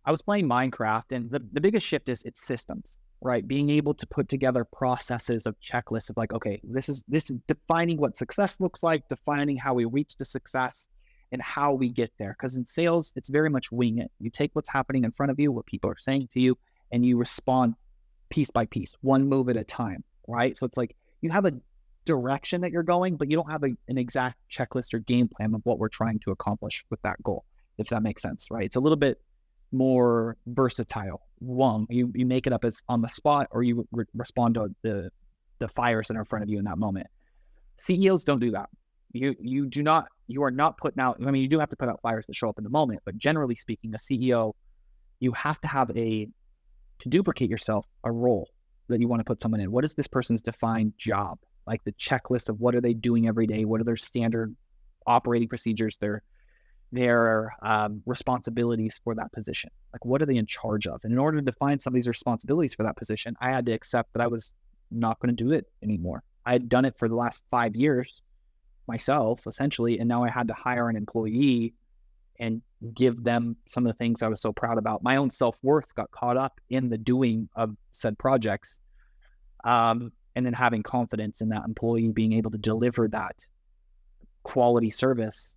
I was playing Minecraft, and the biggest shift is it's systems, right? Being able to put together processes of checklists of like, okay, this is defining what success looks like, defining how we reach the success, and how we get there. Because in sales, it's very much wing it. You take what's happening in front of you, what people are saying to you, and you respond piece by piece, one move at a time, right? So it's like you have a direction that you're going, but you don't have an exact checklist or game plan of what we're trying to accomplish with that goal, if that makes sense, right? It's a little bit more versatile. One, you make it up as on the spot, or you respond to the fires that are in front of you in that moment. CEOs don't do that. You are not putting out, I mean, you do have to put out fires that show up in the moment, but generally speaking, a CEO, you have to have to duplicate yourself, a role that you want to put someone in. What is this person's defined job? Like the checklist of what are they doing every day? What are their standard operating procedures, their responsibilities for that position? Like, what are they in charge of? And in order to define somebody's responsibilities for that position, I had to accept that I was not going to do it anymore. I had done it for the last 5 years myself, essentially, and now I had to hire an employee and give them some of the things I was so proud about. My own self-worth got caught up in the doing of said projects, and then having confidence in that employee being able to deliver that quality service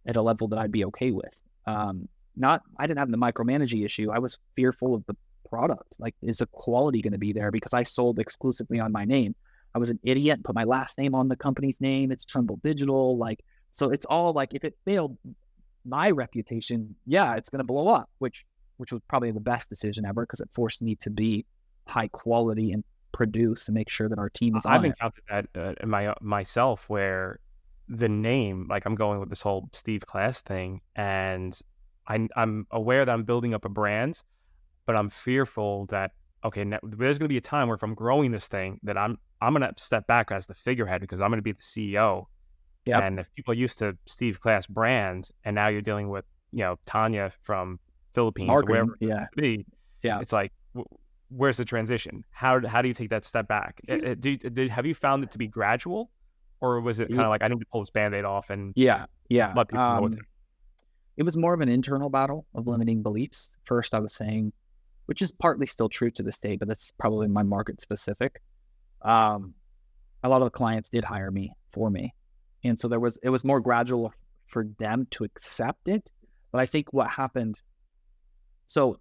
at a level that I'd be okay with. I didn't have the micromanaging issue. I was fearful of the product. Like, is the quality going to be there? Because I sold exclusively on my name. I was an idiot, put my last name on the company's name. It's Trimble Digital. Like, so it's all like, if it failed my reputation, yeah, it's going to blow up, which was probably the best decision ever, because it forced me to be high quality and produce and make sure that our team is on I've it. encountered that in myself, where the name, like I'm going with this whole Steve Class thing, and I'm aware that I'm building up a brand, but I'm fearful that, okay, now, there's going to be a time where if I'm growing this thing, that I'm going to step back as the figurehead, because I'm going to be the CEO. Yep. And if people are used to Steve Class brand, and now you're dealing with, Tanya from Philippines, Marketing, or wherever yeah. it be, Yeah. it's like, where's the transition? How do you take that step back? Have you found it to be gradual, or was it kind of like, I need to pull this Band-Aid off and let people know what to do? It was more of an internal battle of limiting beliefs. First, I was saying, which is partly still true to this day, but that's probably my market specific. A lot of the clients did hire me for me. And so it was more gradual for them to accept it. But I think what happened, so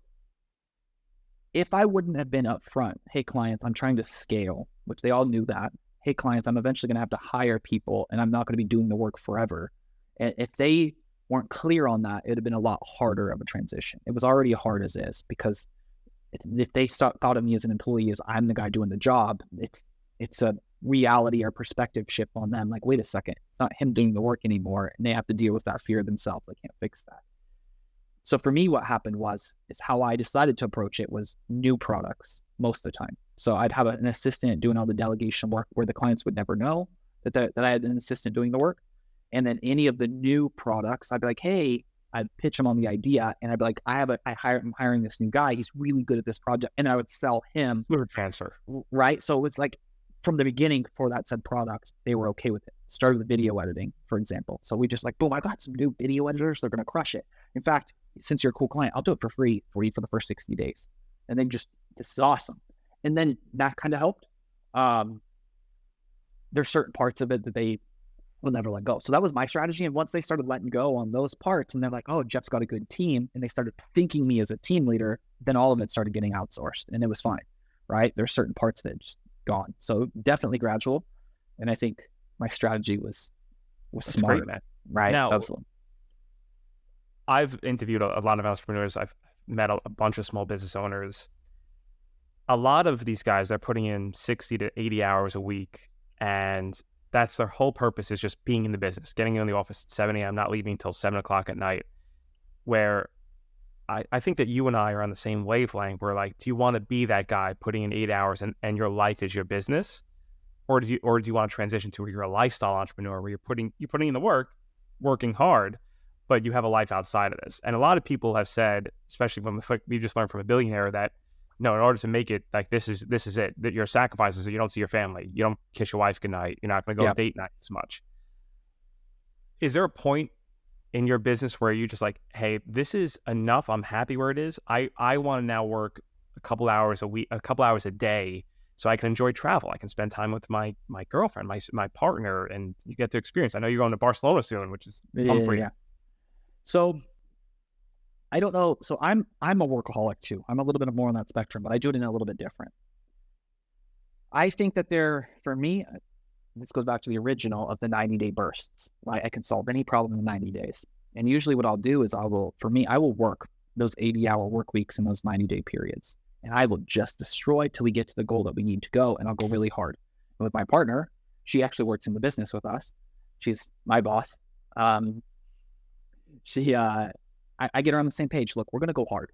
if I wouldn't have been upfront, hey clients, I'm trying to scale, which they all knew that. Hey clients, I'm eventually going to have to hire people, and I'm not going to be doing the work forever. And if they weren't clear on that, it would have been a lot harder of a transition. It was already hard as is, because if they thought of me as an employee as I'm the guy doing the job, it's a reality or perspective shift on them. Like, wait a second, it's not him doing the work anymore, and they have to deal with that fear themselves. They can't fix that. So for me, what happened is how I decided to approach it was new products most of the time. So I'd have an assistant doing all the delegation work where the clients would never know that I had an assistant doing the work. And then any of the new products, I'd be like, hey, I'd pitch them on the idea, and I'd be like, I'm hiring this new guy. He's really good at this project. And I would sell him. Fluid transfer. Right. So it's like, from the beginning for that said product, they were okay with it. Started with video editing, for example. So we just like, boom, I got some new video editors. They're going to crush it. In fact, since you're a cool client, I'll do it for free for you for the first 60 days. And then this is awesome. And then that kind of helped. There's certain parts of it that they will never let go. So that was my strategy. And once they started letting go on those parts, and they're like, oh, Jeff's got a good team, and they started thinking me as a team leader, then all of it started getting outsourced, and it was fine, right? There's certain parts that just gone. So definitely gradual. And I think my strategy was smart, great, man. Right? Now, absolutely. I've interviewed a lot of entrepreneurs. I've met a bunch of small business owners. A lot of these guys, they're putting in 60 to 80 hours a week, and that's their whole purpose, is just being in the business, getting in the office at 7 a.m., not leaving until 7 o'clock at night. Where I think that you and I are on the same wavelength. We're like, do you want to be that guy putting in 8 hours and your life is your business? Or do you want to transition to where you're a lifestyle entrepreneur, where you're putting in the work, working hard, but you have a life outside of this? And a lot of people have said, especially when we just learned from a billionaire, that no, in order to make it, like, this is it, that your sacrifices, that you don't see your family, you don't kiss your wife goodnight, you're not going to go date night as much. Is there a point in your business where you just like, hey, this is enough, I'm happy where it is, I want to now work a couple hours a week, a couple hours a day, so I can enjoy travel, I can spend time with my girlfriend, my partner, and you get to experience. I know you're going to Barcelona soon, which is fun for you. So I don't know. So I'm a workaholic too. I'm a little bit more on that spectrum, but I do it in a little bit different. I think that for me, this goes back to the original of the 90-day bursts, right? I can solve any problem in 90 days. And usually what I'll do is I will work those 80-hour work weeks and those 90-day periods. And I will just destroy till we get to the goal that we need to go. And I'll go really hard. And with my partner, she actually works in the business with us. She's my boss. I get her on the same page. Look, we're going to go hard.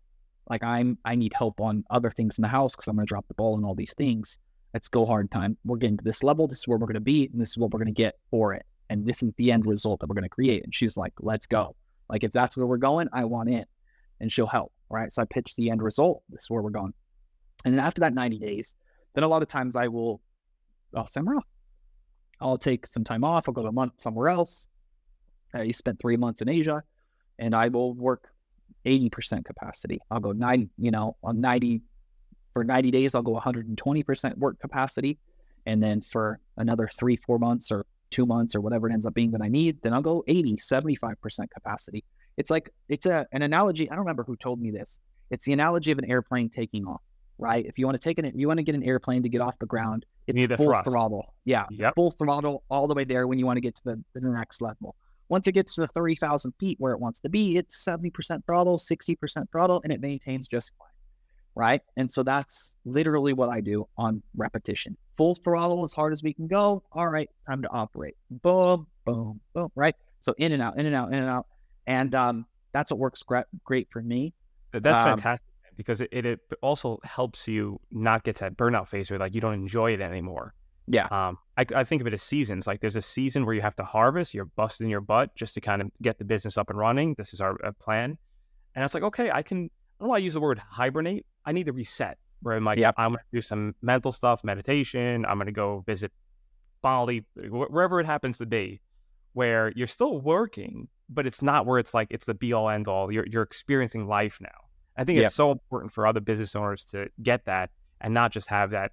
Like I need help on other things in the house because I'm going to drop the ball on all these things. Let's go hard time. We're getting to this level. This is where we're going to be. And this is what we're going to get for it. And this is the end result that we're going to create. And she's like, let's go. Like, if that's where we're going, I want in. And she'll help. Right. So I pitch the end result. This is where we're going. And then after that 90 days, then a lot of times I'll somewhere off. I'll take some time off. I'll go to a month somewhere else. I spent 3 months in Asia, and I will work 80% capacity. I'll go on 90 for 90 days, I'll go 120% work capacity. And then for another 3-4 months or 2 months or whatever it ends up being that I need, then I'll go 75% capacity. It's like, an analogy. I don't remember who told me this. It's the analogy of an airplane taking off, right? If you want to get an airplane to get off the ground, it's full throttle. Yeah. Yep. Full throttle all the way there when you want to get to the next level. Once it gets to the 30,000 feet where it wants to be, it's 70% throttle, 60% throttle, and it maintains just fine. Right. And so that's literally what I do on repetition. Full throttle as hard as we can go. All right, time to operate. Boom, boom, boom. Right. So in and out, in and out, in and out. And that's what works great for me. That's fantastic, because it also helps you not get to that burnout phase where like you don't enjoy it anymore. Yeah. I think of it as seasons. Like there's a season where you have to harvest, you're busting your butt just to kind of get the business up and running. This is our plan. And it's like, okay, I don't want to use the word hibernate. I need to reset, where I'm like, I'm going to do some mental stuff, meditation. I'm going to go visit Bali, wherever it happens to be, where you're still working, but it's not where it's like, it's the be all end all. You're experiencing life now. I think it's so important for other business owners to get that and not just have that,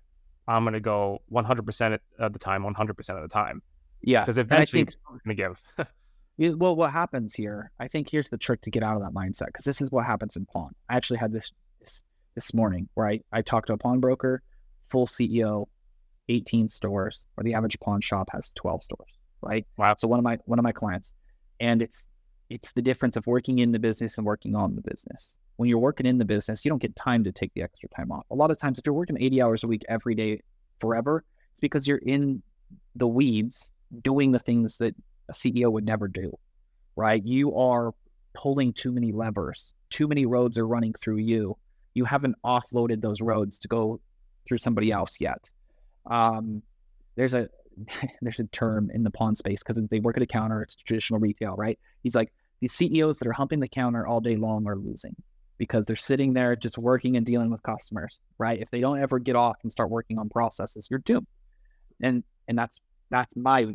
I'm going to go 100% of the time, 100% of the time. Yeah. Because eventually it's going to give. Well, what happens here, I think here's the trick to get out of that mindset, because this is what happens in pawn. I actually had this morning where I talked to a pawnbroker, full CEO, 18 stores, where the average pawn shop has 12 stores, right? Wow. So one of my clients, and it's the difference of working in the business and working on the business. When you're working in the business, you don't get time to take the extra time off. A lot of times, if you're working 80 hours a week every day forever, it's because you're in the weeds doing the things that a CEO would never do, right? You are pulling too many levers. Too many roads are running through you. You haven't offloaded those roads to go through somebody else yet. There's a term in the pawn space, because they work at a counter. It's traditional retail, right? He's like, the CEOs that are humping the counter all day long are losing, because they're sitting there just working and dealing with customers, right? If they don't ever get off and start working on processes, you're doomed. And that's my,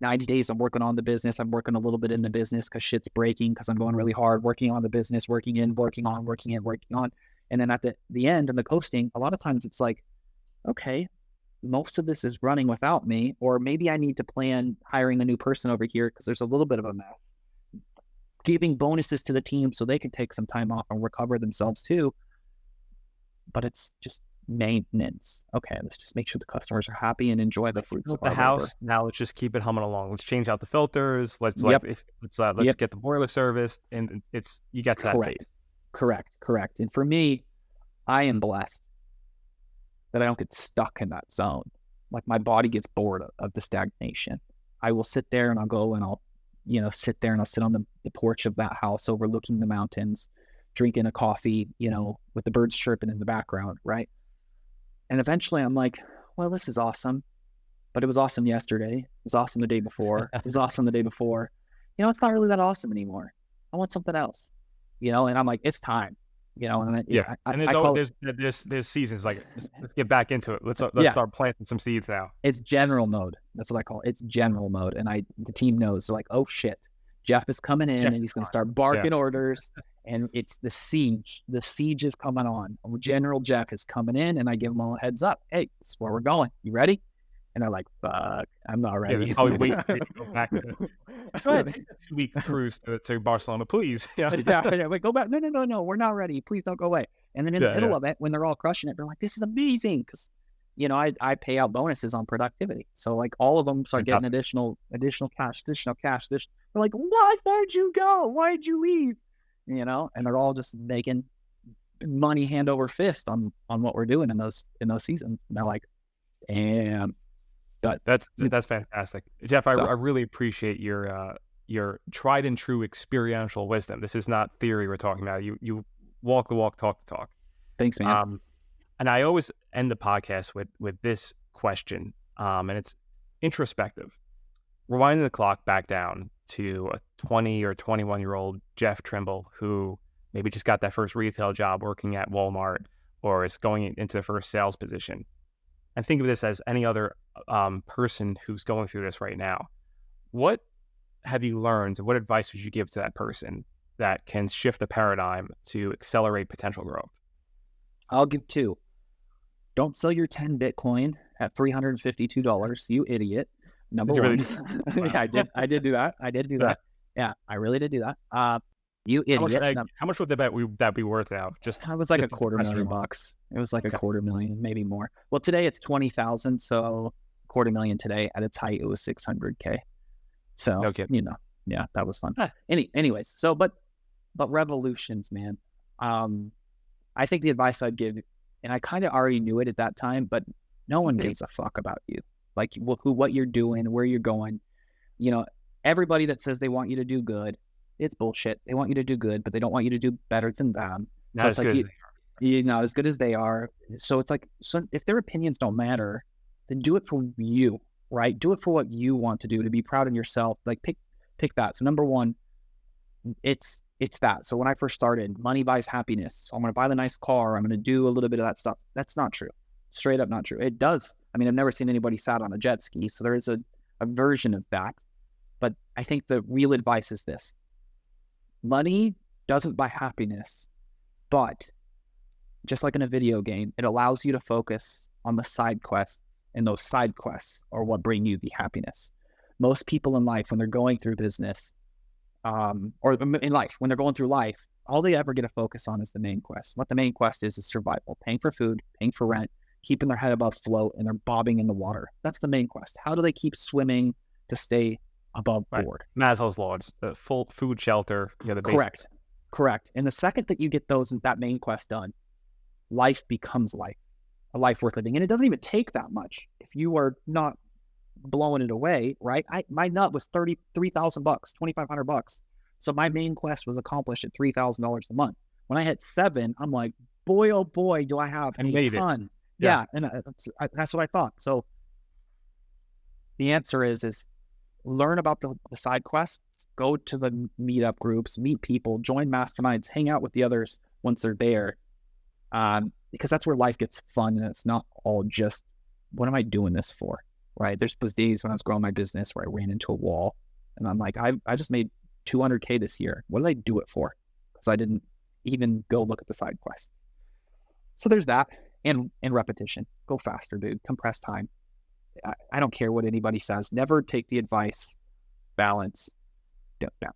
90 days I'm working on the business. I'm working a little bit in the business because shit's breaking, because I'm going really hard, working on the business, working on. And then at the end and the coasting, a lot of times it's like, okay, most of this is running without me, or maybe I need to plan hiring a new person over here because there's a little bit of a mess. Giving bonuses to the team so they can take some time off and recover themselves too. But it's just maintenance. Okay, let's just make sure the customers are happy and enjoy the fruits of the house labor. Now let's just keep it humming along. Let's change out the filters. Let's get the boiler serviced, and you get to that phase. Correct. And for me, I am blessed that I don't get stuck in that zone. Like, my body gets bored of the stagnation. I will sit there and I'll go and I'll sit there and I'll sit on the porch of that house overlooking the mountains, drinking a coffee, with the birds chirping in the background, right? And eventually I'm like, well, this is awesome, but it was awesome yesterday. It was awesome the day before. It was awesome the day before. It's not really that awesome anymore. I want something else, and I'm like, it's time, and there's seasons. Like, let's get back into it. Let's start planting some seeds now. It's general mode. That's what I call it. It's general mode. And the team knows. They're like, oh shit, Jeff is coming in and he's going to start barking orders. And it's the siege. The siege is coming on. General Jeff is coming in, and I give them all a heads up. Hey, this is where we're going. You ready? And they're like, fuck, I'm not ready. Yeah, probably wait for you to go back to go ahead, take a 2-week cruise to Barcelona, please. Yeah. Wait, go back. No, we're not ready. Please don't go away. And then in the middle of it, when they're all crushing it, they're like, this is amazing. Because, I pay out bonuses on productivity. So like, all of them start getting additional cash. They're like, what? Where'd you go? Why'd you leave? and they're all just making money hand over fist on what we're doing in those seasons. And they're like, damn. But That's fantastic, Jeff. I really appreciate your tried and true experiential wisdom. This is not theory we're talking about. You walk the walk, talk the talk. Thanks, man. And I always end the podcast with this question, and it's introspective. Rewinding the clock back down to a 20 or 21-year-old Jeff Trimble who maybe just got that first retail job working at Walmart or is going into the first sales position. And think of this as any other person who's going through this right now. What have you learned? What advice would you give to that person that can shift the paradigm to accelerate potential growth? I'll give 2. Don't sell your 10 Bitcoin at $352, you idiot. Number one. Really? Yeah, I did do that. Yeah, I really did do that. You idiot. How much would that be worth now? I was like a $250,000. It was like a $250,000, maybe more. Well, today it's 20,000, so $250,000 today. At its height, it was 600K. So yeah, that was fun. Anyways, so but revolutions, man. I think the advice I'd give, and I kind of already knew it at that time, but no one gives a fuck about you, like what you're doing, where you're going. Everybody that says they want you to do good, it's bullshit. They want you to do good, but they don't want you to do better than them. Not as good as they are. You're not as good as they are. So it's like, so if their opinions don't matter, then do it for you, right? Do it for what you want to do, to be proud of yourself. Like pick that. So number one, it's that. So when I first started, money buys happiness. So I'm going to buy the nice car. I'm going to do a little bit of that stuff. That's not true. Straight up not true. It does. I mean, I've never seen anybody sat on a jet ski. So there is a version of that. But I think the real advice is this. Money doesn't buy happiness, but just like in a video game, it allows you to focus on the side quests, and those side quests are what bring you the happiness. Most people in life, when they're going through business, or in life, when they're going through life, all they ever get to focus on is the main quest. What the main quest is survival, paying for food, paying for rent, keeping their head above float, and they're bobbing in the water. That's the main quest. How do they keep swimming to stay above board? Maslow's laws, the full food, shelter, the basics. Correct. And the second that you get that main quest done, life becomes life, a life worth living. And it doesn't even take that much if you are not blowing it away, right? My nut was $33,000, $2,500. So my main quest was accomplished at $3,000 a month. When I hit 7, I'm like, boy, oh boy, do I have a ton. Yeah. And that's what I thought. So the answer is learn about the side quests, go to the meetup groups, meet people, join masterminds, hang out with the others once they're there. Because that's where life gets fun, and it's not all just, what am I doing this for, right? There's those days when I was growing my business where I ran into a wall, and I'm like, I just made $200K this year. What did I do it for? Because I didn't even go look at the side quests. So there's that, and repetition. Go faster, dude. Compress time. I don't care what anybody says. Never take the advice. Balance.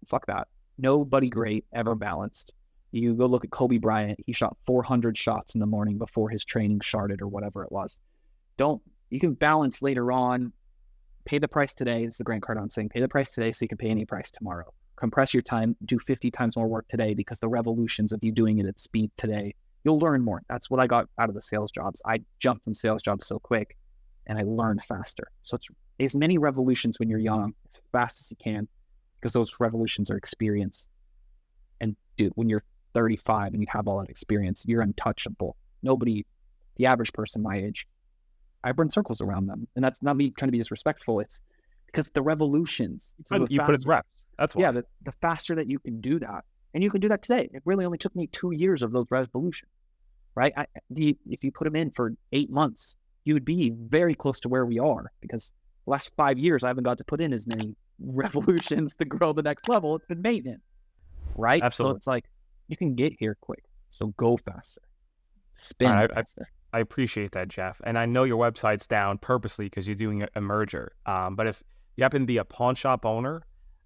Fuck that. Nobody great ever balanced. You go look at Kobe Bryant. He shot 400 shots in the morning before his training started or whatever it was. You can balance later on. Pay the price today. It's the Grant Cardone saying, pay the price today so you can pay any price tomorrow. Compress your time. Do 50 times more work today, because the revolutions of you doing it at speed today, you'll learn more. That's what I got out of the sales jobs. I jumped from sales jobs so quick, and I learned faster. So it's as many revolutions when you're young, as fast as you can, because those revolutions are experience. And dude, when you're 35 and you have all that experience, you're untouchable. Nobody, the average person my age, I run circles around them. And that's not me trying to be disrespectful. It's because the revolutions. You put it in reps. That's why. Yeah, the faster that you can do that. And you can do that today. It really only took me 2 years of those revolutions, right? If you put them in for 8 months, you would be very close to where we are, because the last 5 years, I haven't got to put in as many revolutions to grow the next level. It's been maintenance, right? Absolutely. So it's like, you can get here quick. So go faster. Spin faster. I appreciate that, Jeff. And I know your website's down purposely because you're doing a merger. But if you happen to be a pawn shop owner,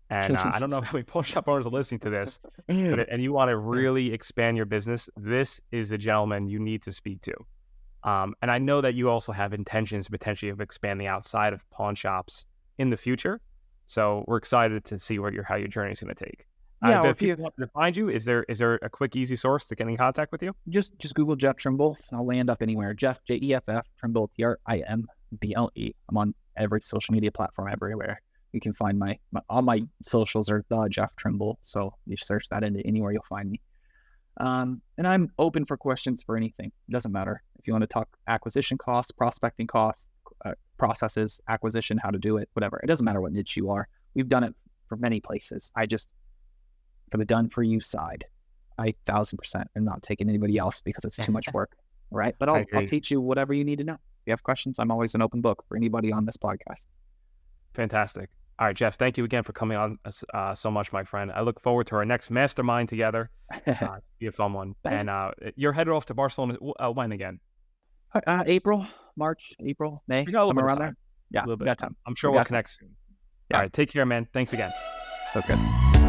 and I don't know how many pawn shop owners are listening to this, and you want to really expand your business, this is the gentleman you need to speak to. And I know that you also have intentions potentially of expanding outside of pawn shops in the future. So we're excited to see how your journey is going to take. Yeah, or If if you people want to find you, is there a quick, easy source to get in contact with you? just Google Jeff Trimble, and I'll land up anywhere. Jeff, Jeff, Trimble, Trimble. I'm on every social media platform everywhere. You can find all my socials are the Jeff Trimble. So you search that into anywhere, you'll find me. And I'm open for questions for anything. It doesn't matter if you want to talk acquisition costs, prospecting costs, processes, acquisition, how to do it, whatever. It doesn't matter what niche you are. We've done it for many places. For the done for you side, I 1,000% am not taking anybody else because it's too much work. Right. But I'll teach you whatever you need to know. If you have questions, I'm always an open book for anybody on this podcast. Fantastic. All right, Jeff, thank you again for coming on so much, my friend. I look forward to our next mastermind together. Be a fun one. And you're headed off to Barcelona when again? March, April, May, We got a little somewhere bit of around time. there. Yeah, A little we bit got of time. I'm sure We we'll got time. connect soon. Yeah. All right, take care, man. Thanks again. That's good.